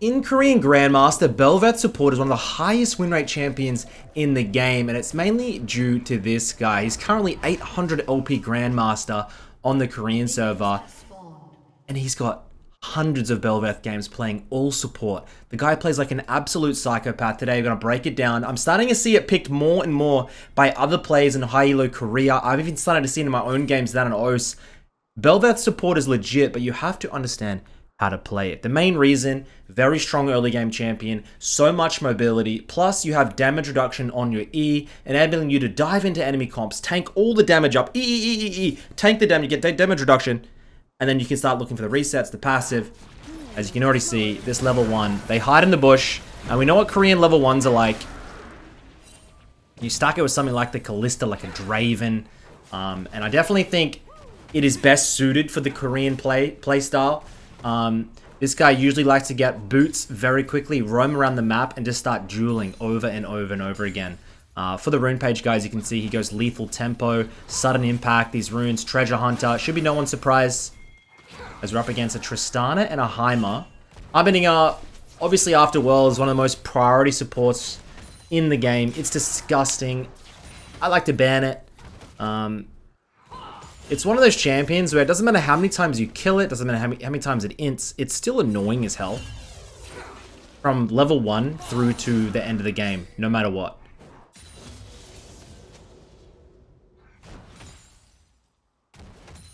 In Korean Grandmaster, Bel'Veth support is one of the highest win rate champions in the game, and it's mainly due to this guy. He's currently 800 LP Grandmaster on the Korean server, and he's got hundreds of Bel'Veth games playing all support. The guy plays like an absolute psychopath. Today we're going to break it down. I'm starting to see it picked more and more by other players in high elo Korea. I've even started to see it in my own games down in OS. Bel'Veth support is legit, but you have to understand how to play it. The main reason, very strong early game champion, so much mobility, plus you have damage reduction on your E, enabling you to dive into enemy comps, tank all the damage up, tank the damage, you get damage reduction, and then you can start looking for the resets, the passive. As you can already see, this level 1, they hide in the bush, and we know what Korean level 1s are like. You stack it with something like the Callista, like a Draven, and I definitely think it is best suited for the Korean play style. This guy usually likes to get boots very quickly, roam around the map, and just start dueling over and over and over again. For the rune page, guys, you can see he goes lethal tempo, sudden impact, these runes, treasure hunter. Should be no one's surprise as we're up against a Tristana and a Heimer. Arbeninger, obviously after World, is one of the most priority supports in the game. It's disgusting. I like to ban it. It's one of those champions where it doesn't matter how many times you kill it, doesn't matter how many times it ints, it's still annoying as hell. From level 1 through to the end of the game, no matter what.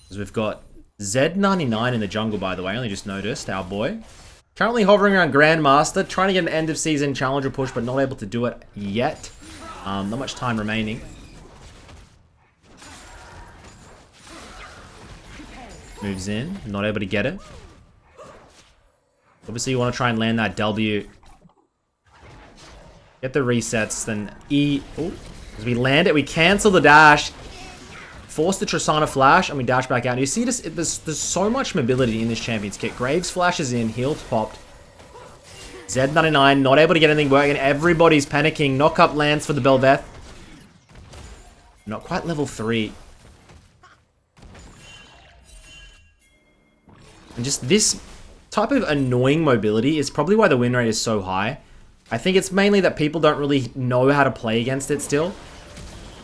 Because we've got Z99 in the jungle, by the way, I only just noticed, our boy. Currently hovering around Grandmaster, trying to get an end of season challenger push, but not able to do it yet. Not much time remaining. Moves in, not able to get it. Obviously, you want to try and land that W. Get the resets, then E. Oh, as we land it, we cancel the dash. Force the Tristana flash, and we dash back out. And you see this, there's so much mobility in this champion's kit. Graves flashes in, heals popped. Z99 not able to get anything working. Everybody's panicking. Knock up lands for the Bel'Veth. Not quite level 3. And just this type of annoying mobility is probably why the win rate is so high. I think it's mainly that people don't really know how to play against it still.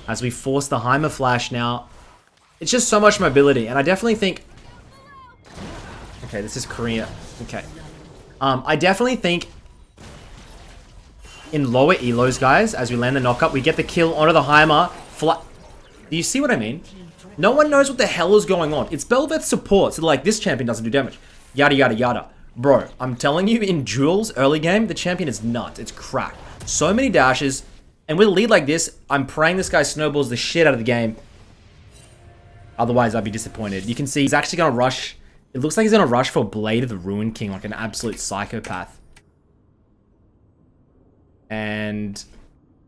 As we force the Heimer flash now. It's just so much mobility. And I definitely think... Okay, this is Korea. Okay. I definitely think in lower elos, guys, as we land the knockup, we get the kill onto the Heimer. Do you see what I mean? No one knows what the hell is going on. It's Bel'Veth support, so like, this champion doesn't do damage. Yada, yada, yada. Bro, I'm telling you, in duels, early game, the champion is nuts. It's cracked. So many dashes, and with a lead like this, I'm praying this guy snowballs the shit out of the game. Otherwise, I'd be disappointed. You can see he's actually going to rush. It looks like he's going to rush for Blade of the Ruin King, like an absolute psychopath. And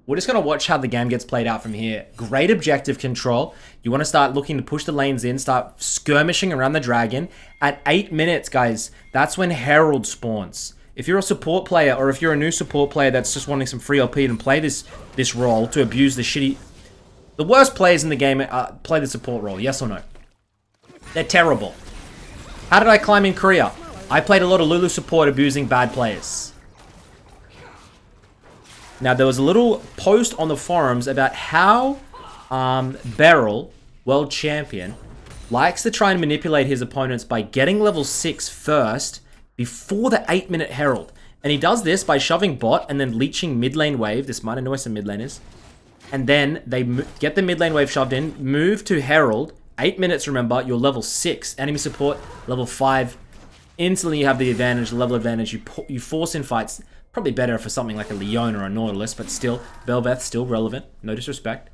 we're just going to watch how the game gets played out from here. Great objective control. You want to start looking to push the lanes in, start skirmishing around the dragon. At 8 minutes, guys, that's when Herald spawns. If you're a support player, or if you're a new support player that's just wanting some free LP and play this role to abuse the shitty... The worst players in the game play the support role, yes or no? They're terrible. How did I climb in Korea? I played a lot of Lulu support abusing bad players. Now, there was a little post on the forums about how Beryl, world champion, likes to try and manipulate his opponents by getting level 6 first before the 8-minute Herald. And he does this by shoving bot and then leeching mid lane wave. This might annoy some mid laners. And then they get the mid lane wave shoved in, move to Herald. 8 minutes, remember, you're level 6. Enemy support, level 5. Instantly you have the advantage, the level advantage. You force in fights. Probably better for something like a Leon or a Nautilus, but still, Bel'Veth still relevant. No disrespect.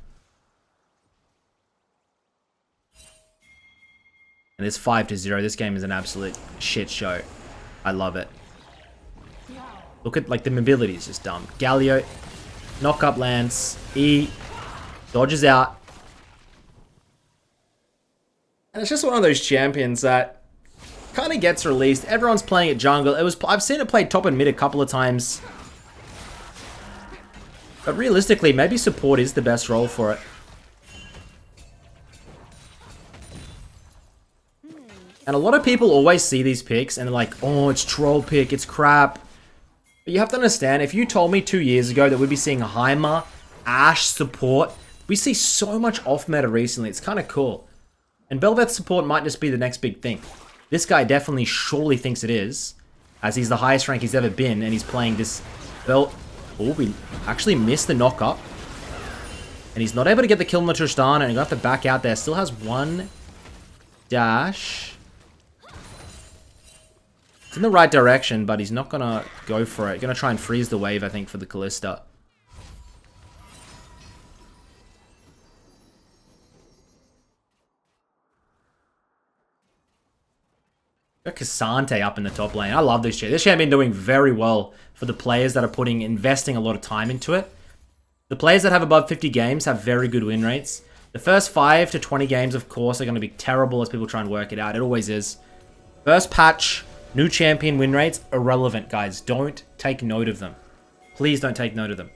And it's 5-0. This game is an absolute shit show. I love it. Look at, like, the mobility is just dumb. Galio, knock up lands, E, dodges out. And it's just one of those champions that kind of gets released. Everyone's playing it jungle. I've seen it played top and mid a couple of times. But realistically, maybe support is the best role for it. And a lot of people always see these picks and they're like, oh, it's troll pick, it's crap. But you have to understand, if you told me 2 years ago that we'd be seeing Heimer, Ashe support, we see so much off-meta recently. It's kind of cool. And Bel'Veth support might just be the next big thing. This guy definitely surely thinks it is, as he's the highest rank he's ever been, and he's playing this belt. Oh, we actually missed the knock-up. And he's not able to get the kill on the Tristana, and he's going to have to back out there. Still has one dash. It's in the right direction, but he's not going to go for it. Going to try and freeze the wave, I think, for the Kalista. Got Cassante up in the top lane. I love this champion. This champion doing very well for the players that are investing a lot of time into it. The players that have above 50 games have very good win rates. The first 5 to 20 games, of course, are going to be terrible as people try and work it out. It always is. First patch, new champion win rates, irrelevant, guys. Don't take note of them. Please don't take note of them.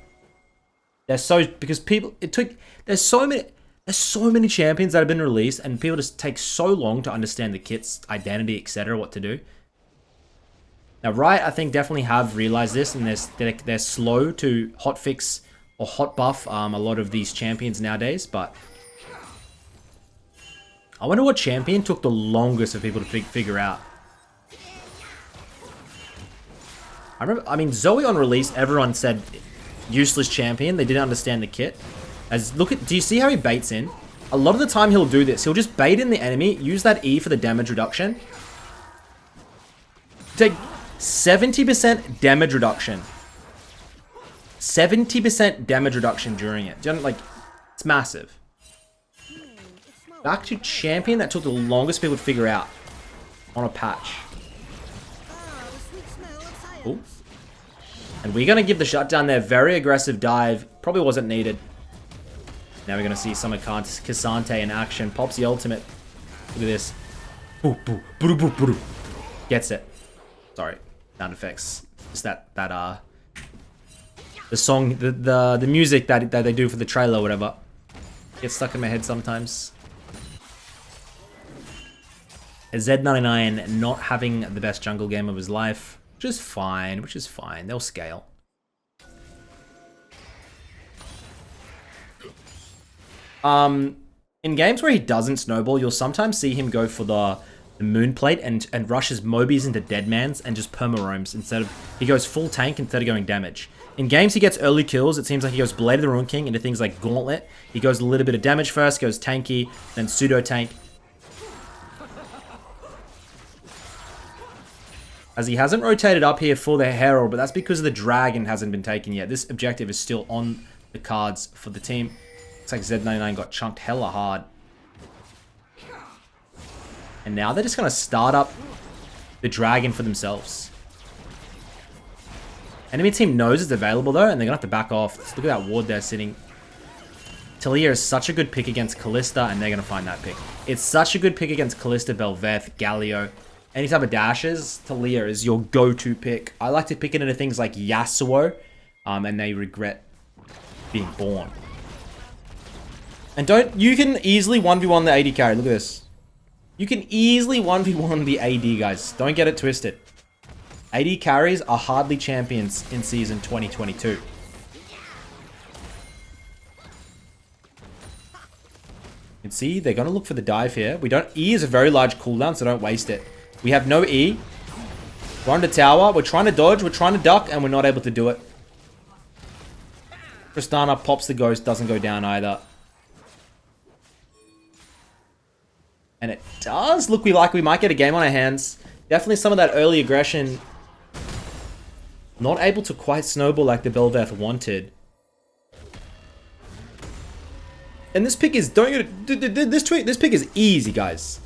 They're so... Because people... There's so many champions that have been released, and people just take so long to understand the kit's identity, etc., what to do. Now, Riot, I think, definitely have realized this, and they're slow to hotfix or hot buff a lot of these champions nowadays, but... I wonder what champion took the longest for people to figure out. I mean, Zoe on release, everyone said useless champion. They didn't understand the kit. Do you see how he baits in? A lot of the time he'll do this. He'll just bait in the enemy, use that E for the damage reduction. Take 70% damage reduction. 70% damage reduction during it. Like, it's massive. Back to champion that took the longest people to figure out on a patch. Ooh. And we're going to give the shutdown there. Very aggressive dive. Probably wasn't needed. Now we're going to see some of Cassante in action. Pops the ultimate. Look at this. Boo, boo, boo, boo, boo. Gets it. Sorry. Sound effects. Just the song, the music that they do for the trailer or whatever. Gets stuck in my head sometimes. Z99 not having the best jungle game of his life. Which is fine. They'll scale. In games where he doesn't snowball, you'll sometimes see him go for the moon plate and rushes Mobies into Deadmans and just perma roams instead of... He goes full tank instead of going damage. In games he gets early kills, it seems like he goes Blade of the Ruin King into things like Gauntlet. He goes a little bit of damage first, goes tanky, then pseudo tank. As he hasn't rotated up here for the Herald, but that's because the Dragon hasn't been taken yet. This objective is still on the cards for the team. Looks like Z99 got chunked hella hard. And now they're just going to start up the Dragon for themselves. Enemy team knows it's available though, and they're going to have to back off. Let's look at that ward there sitting. Talia is such a good pick against Kalista, and they're going to find that pick. It's such a good pick against Kalista, Bel'Veth, Galio. Any type of dashes, Talia is your go-to pick. I like to pick it into things like Yasuo, and they regret being born. And you can easily 1v1 the AD carry. Look at this. You can easily 1v1 the AD, guys. Don't get it twisted. AD carries are hardly champions in season 2022. You can see they're going to look for the dive here. E is a very large cooldown, so don't waste it. We have no E. We're under tower. We're trying to dodge. We're trying to duck, and we're not able to do it. Tristana pops the ghost. Doesn't go down either. And it does look like we might get a game on our hands. Definitely some of that early aggression. Not able to quite snowball like the Bel'Veth wanted. And this pick is... This pick is easy, guys.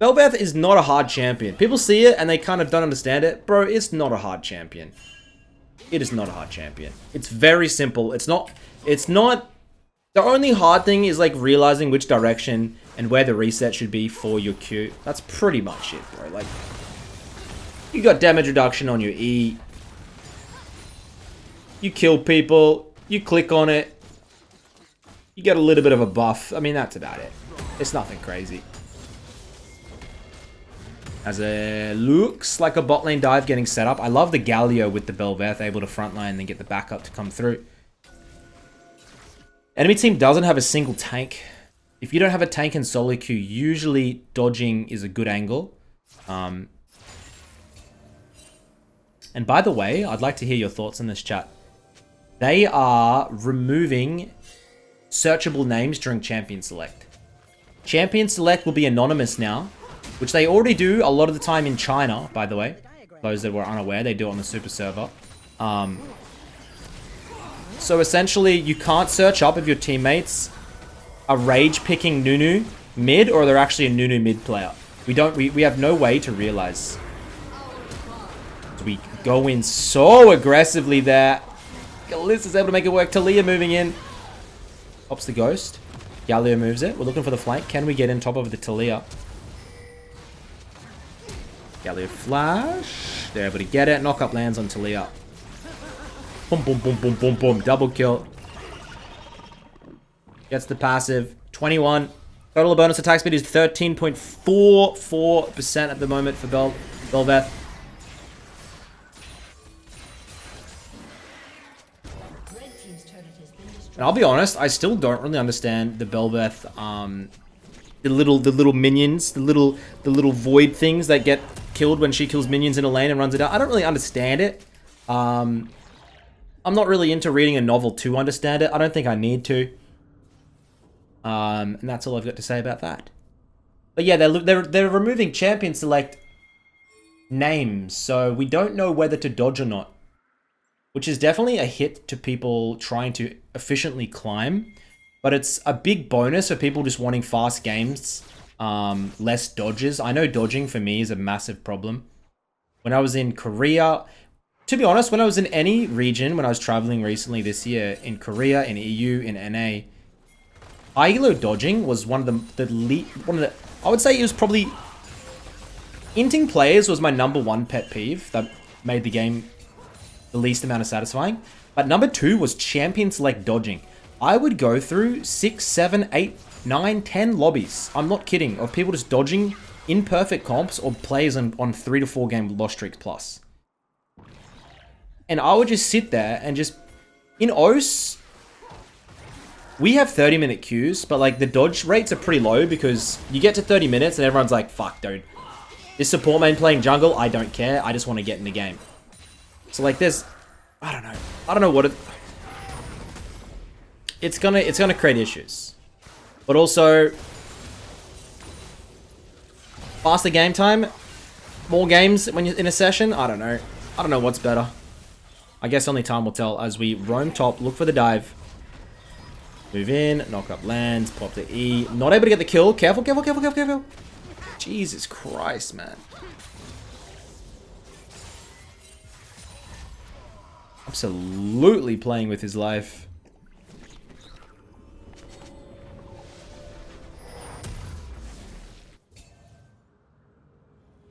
Bel'Veth is not a hard champion. People see it and they kind of don't understand it. Bro, it's not a hard champion. It is not a hard champion. It's very simple. It's not... The only hard thing is like realizing which direction and where the reset should be for your Q. That's pretty much it, bro. Like, you got damage reduction on your E. You kill people. You click on it. You get a little bit of a buff. I mean, that's about it. It's nothing crazy. As it looks like a bot lane dive getting set up. I love the Galio with the Bel'Veth, able to frontline and then get the backup to come through. Enemy team doesn't have a single tank. If you don't have a tank in SOLOQ, usually dodging is a good angle. And by the way, I'd like to hear your thoughts in this chat. They are removing searchable names during Champion Select. Champion Select will be anonymous now, which they already do a lot of the time in China, by the way. Those that were unaware, they do it on the super server. So essentially, you can't search up if your teammates are rage-picking Nunu mid, or they're actually a Nunu mid player. We have no way to realize. So we go in so aggressively there. Kalista's able to make it work. Taliyah moving in. Pops the ghost. Galio moves it. We're looking for the flank. Can we get in top of the Taliyah? Galio flash. They're able to get it. Knock up lands on Taliyah. Boom, boom, boom, boom, boom, boom. Double kill. Gets the passive. 21. Total bonus attack speed is 13.44% at the moment for Bel'Veth. And I'll be honest, I still don't really understand the Bel'Veth, the little minions, the little void things that get killed when she kills minions in a lane and runs it out. I don't really understand it. I'm not really into reading a novel to understand it. I don't think I need to. And that's all I've got to say about that. But yeah, they're removing Champion Select names, so we don't know whether to dodge or not. Which is definitely a hit to people trying to efficiently climb. But it's a big bonus for people just wanting fast games, less dodges. I know dodging for me is a massive problem. When I was in Korea, to be honest, when I was in any region, when I was traveling recently this year, in Korea, in EU, in NA, high elo dodging was one of the I would say it was probably, inting players was my #1 pet peeve that made the game the least amount of satisfying. But #2 was Champion Select dodging. I would go through 6, 7, 8, 9, 10 lobbies. I'm not kidding. Of people just dodging imperfect comps or players on 3 to 4 game loss streaks plus. And I would just sit there and just, in OS, we have 30-minute queues, but like the dodge rates are pretty low because you get to 30 minutes and everyone's like, fuck, dude. This support main playing jungle, I don't care. I just want to get in the game. So like there's, I don't know what it's gonna create issues. But also faster game time, more games when you're in a session, I don't know what's better. I guess only time will tell as we roam top, look for the dive. Move in, knock up lands, pop the E. Not able to get the kill. Careful, careful, careful, careful, careful. Jesus Christ, man. Absolutely playing with his life.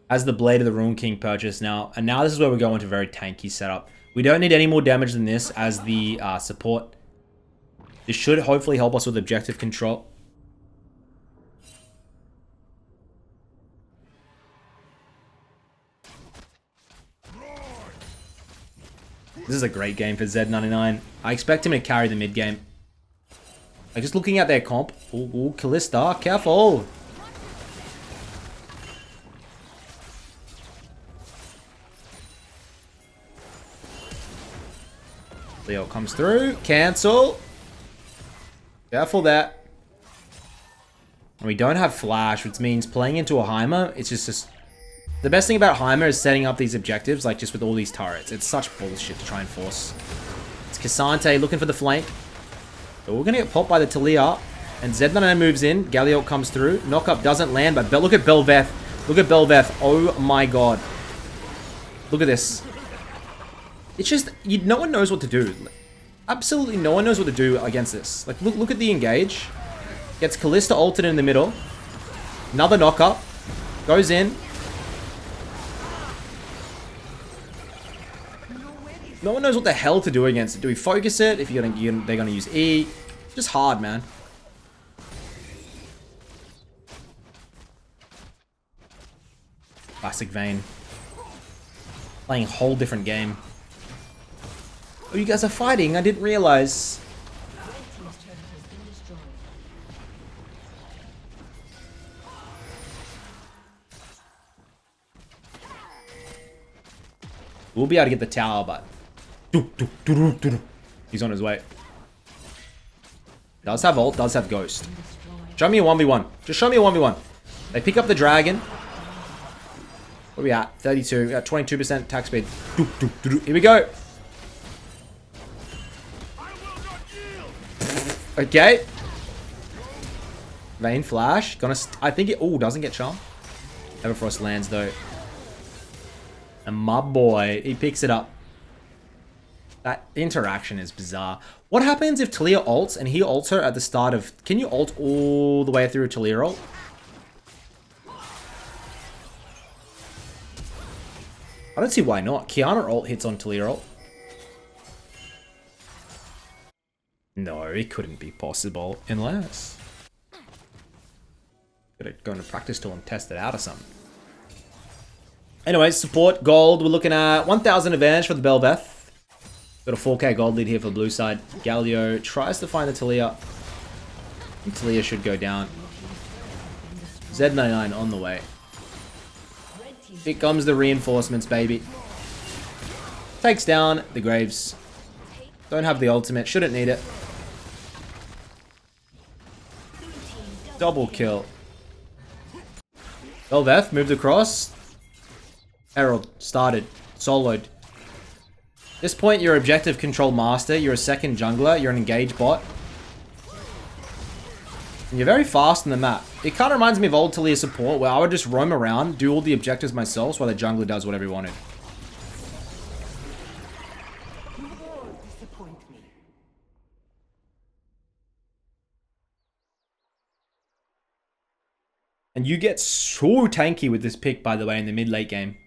As the Blade of the Ruin King purchase now. And now this is where we're going to a very tanky setup. We don't need any more damage than this as the support. This should hopefully help us with objective control. This is a great game for Z99. I expect him to carry the mid game. Like just looking at their comp. Ooh, Kalista, careful. Leo comes through. Cancel. Careful that. And we don't have flash, which means playing into a Heimer, it's just... The best thing about Heimer is setting up these objectives, like just with all these turrets. It's such bullshit to try and force. It's Cassante looking for the flank. But we're going to get popped by the Taliyah. And Z99 moves in. Galio comes through. Knockup doesn't land, but look at Bel'Veth. Look at Bel'Veth. Oh my god. Look at this. It's just, no one knows what to do. Absolutely no one knows what to do against this. Like, look at the engage. Gets Kalista ulted in the middle. Another knockup. Goes in. No one knows what the hell to do against it. Do we focus it? If they're gonna use E. Just hard, man. Classic Vayne. Playing a whole different game. Oh, you guys are fighting? I didn't realize. We'll be able to get the tower, but... He's on his way. Does have ult, does have ghost. Show me a 1v1. Just show me a 1v1. They pick up the dragon. Where are we at? 32. We got 22% attack speed. Here we go. Okay. Vayne flash. I think it... Oh, doesn't get charm. Everfrost lands, though. And my boy, he picks it up. That interaction is bizarre. What happens if Talia ults and he ults her at the start of... Can you ult all the way through a Talia ult? I don't see why not. Kiana ult hits on Talia ult. No, it couldn't be possible unless... Gotta go into practice tool and test it out or something. Anyway, support, gold. We're looking at 1,000 advantage for the Bel'Veth. Got a 4k gold lead here for the blue side. Galio tries to find the Talia. And Talia should go down. Z99 on the way. Here comes the reinforcements, baby. Takes down the Graves. Don't have the ultimate. Shouldn't need it. Double kill. Bel'Veth moved across. Herald started. Soloed. At this point, you're objective control master. You're a second jungler. You're an engage bot. And you're very fast on the map. It kind of reminds me of old Talia support, where I would just roam around, do all the objectives myself, while the jungler does whatever he wanted. And you get so tanky with this pick, by the way, in the mid-late game.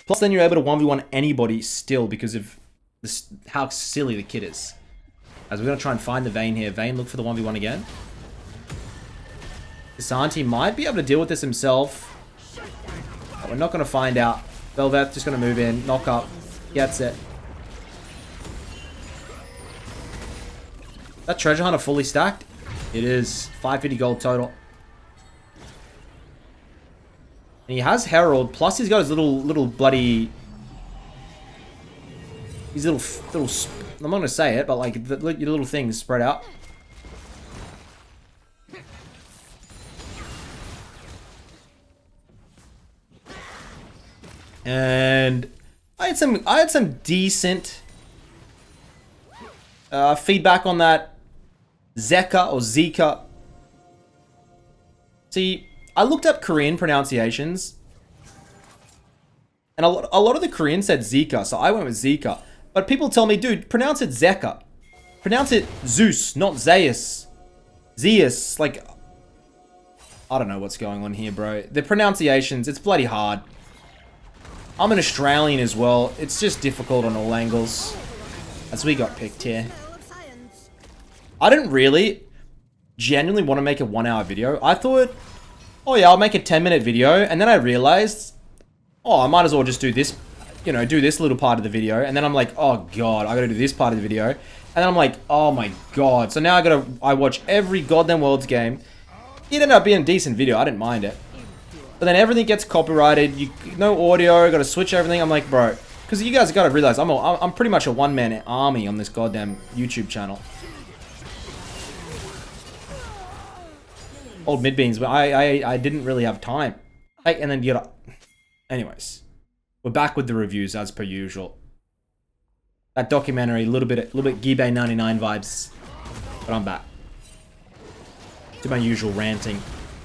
Plus, then you're able to 1v1 anybody still because of this, how silly the kit is. As we're going to try and find the Vayne here. Vayne, look for the 1v1 again. Santi might be able to deal with this himself. But we're not going to find out. Bel'Veth just going to move in, knock up, gets it. That treasure hunter fully stacked? It is. 550 gold total. And he has Herald, plus he's got his little bloody... His little... I'm not going to say it, but like, your little things spread out. And... I had some decent... feedback on that Zeka or Zika. See... I looked up Korean pronunciations, and a lot of the Koreans said Zika, so I went with Zika. But people tell me, dude, pronounce it Zeka. Pronounce it Zeus, not Zeus. Zeus, like... I don't know what's going on here, bro. The pronunciations, it's bloody hard. I'm an Australian as well. It's just difficult on all angles. As we got picked here. I didn't really genuinely want to make a 1-hour video. I thought... Oh yeah, I'll make a 10-minute video, and then I realized, oh, I might as well just do this, you know, do this little part of the video, and then I'm like, oh god, I gotta do this part of the video, and then I'm like, oh my god, so now I watch every goddamn Worlds game. It ended up being a decent video, I didn't mind it. But then everything gets copyrighted, no audio, gotta switch everything, I'm like, bro, because you guys gotta realize, I'm pretty much a one-man army on this goddamn YouTube channel. Old mid-beans, but I didn't really have time. Like, and then you know, anyways, we're back with the reviews as per usual. That documentary, a little bit Gibe 99 vibes, but I'm back to my usual ranting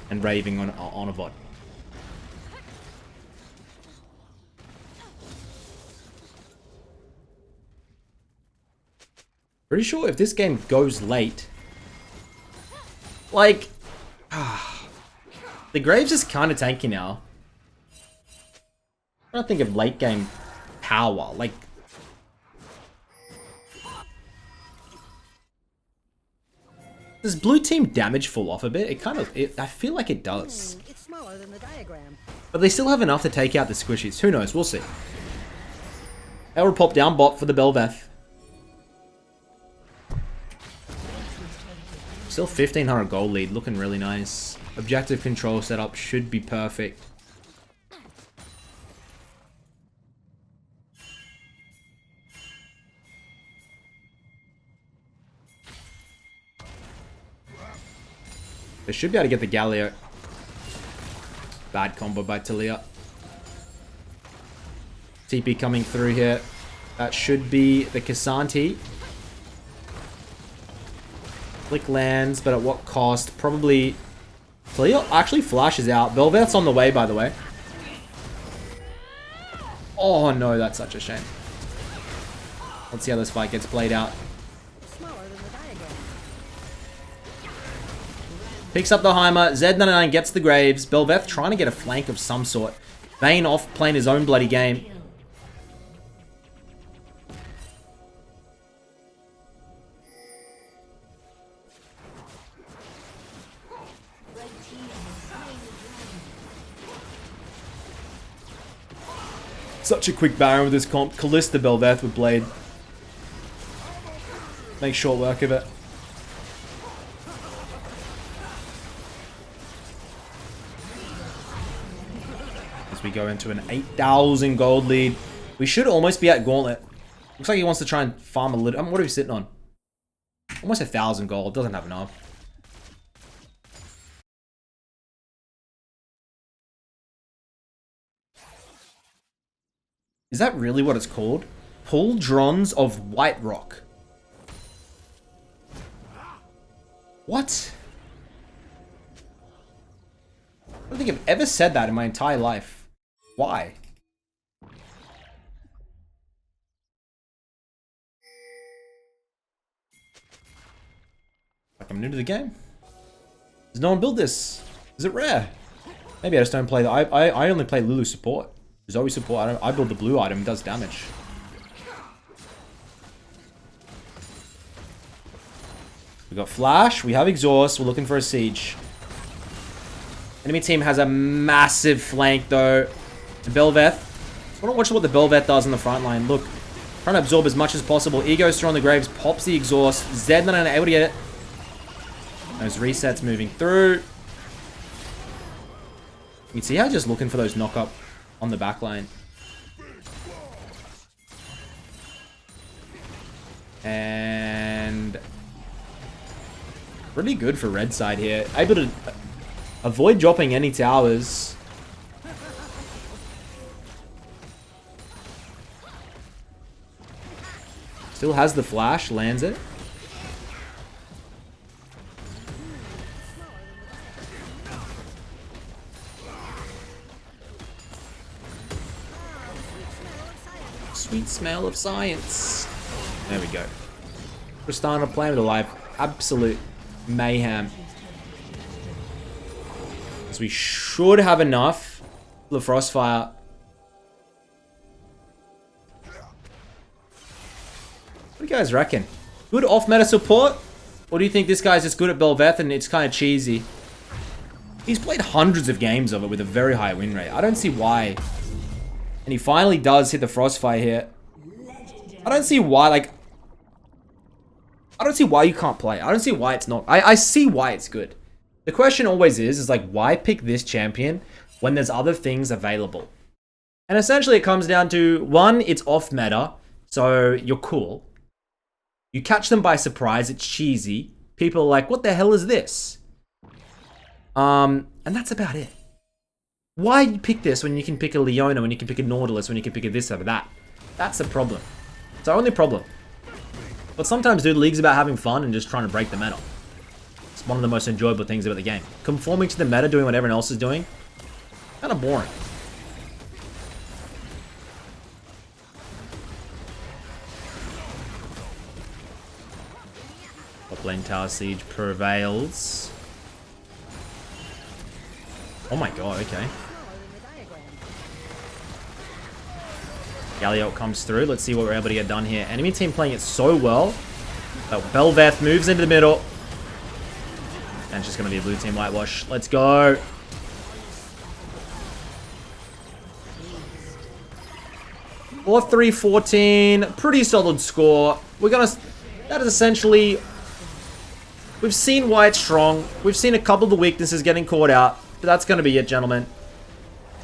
and raving on a VOD. Pretty sure if this game goes late, like. The Graves is kind of tanky now. I don't think of late game power. Like, does blue team damage fall off a bit? It kind of. I feel like it does. smaller than the diagram. But they still have enough to take out the squishies. Who knows? We'll see. Elwood pop down bot for the Bel'Veth. Still 1,500 gold lead. Looking really nice. Objective control setup should be perfect. They should be able to get the Galio. Bad combo by Talia. TP coming through here. That should be the Kassanti. Flick lands, but at what cost? Probably... Talia actually flashes out. Bel'Veth's on the way, by the way. Oh no, that's such a shame. Let's see how this fight gets played out. Picks up the Heimer. Z99 gets the Graves. Bel'Veth trying to get a flank of some sort. Vayne off playing his own bloody game. Such a quick Baron with this comp. Callista Bel'Veth with Blade. Make short work of it. We go into an 8,000 gold lead. We should almost be at Gauntlet. Looks like he wants to try and farm a little. What are we sitting on? Almost 1,000 gold. Doesn't have enough. Is that really what it's called? Pauldrons of White Rock. What? I don't think I've ever said that in my entire life. Why? Like I'm new to the game. Does no one build this? Is it rare? Maybe I just don't play the... I only play Lulu support. Zoe support. I build the blue item. It does damage. We got Flash. We have Exhaust. We're looking for a Siege. Enemy team has a massive flank though. The Bel'Veth. I want to watch what the Bel'Veth does in the front line. Look, trying to absorb as much as possible. Ego's through on the Graves, pops the Exhaust. Z99 able to get it. Those resets moving through. You can see how just looking for those knock-up on the back line. And... pretty good for red side here. Able to avoid dropping any towers. Still has the flash, lands it. Sweet smell of science. There we go. Tristana playing with a life. Absolute mayhem. So we should have enough for the Frostfire. What do you guys reckon? Good off-meta support? Or do you think this guy's just good at Bel'Veth and it's kind of cheesy? He's played hundreds of games of it with a very high win rate. I don't see why. And he finally does hit the Frostfire here. I don't see why, like... I don't see why you can't play. I don't see why it's not... I see why it's good. The question always is like, why pick this champion when there's other things available? And essentially it comes down to, one, it's off-meta, so you're cool. You catch them by surprise, it's cheesy. People are like, what the hell is this? And that's about it. Why you pick this when you can pick a Leona, when you can pick a Nautilus, when you can pick a this over that? That's the problem. It's our only problem. But sometimes, dude, League's about having fun and just trying to break the meta. It's one of the most enjoyable things about the game. Conforming to the meta, doing what everyone else is doing, kind of boring. Top lane tower siege prevails. Oh my god, okay. Galliot comes through. Let's see what we're able to get done here. Enemy team playing it so well. But Bel'Veth moves into the middle. And it's just going to be a blue team whitewash. Let's go. 4-3-14. Pretty solid score. That is essentially... We've seen why it's strong. We've seen a couple of the weaknesses getting caught out. But that's going to be it, gentlemen.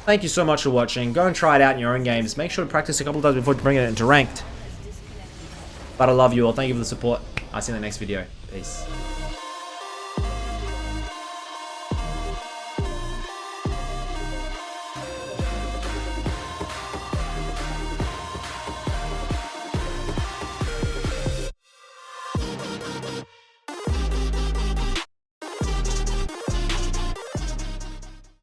Thank you so much for watching. Go and try it out in your own games. Make sure to practice a couple of times before bringing it into ranked. But I love you all. Thank you for the support. I'll see you in the next video. Peace.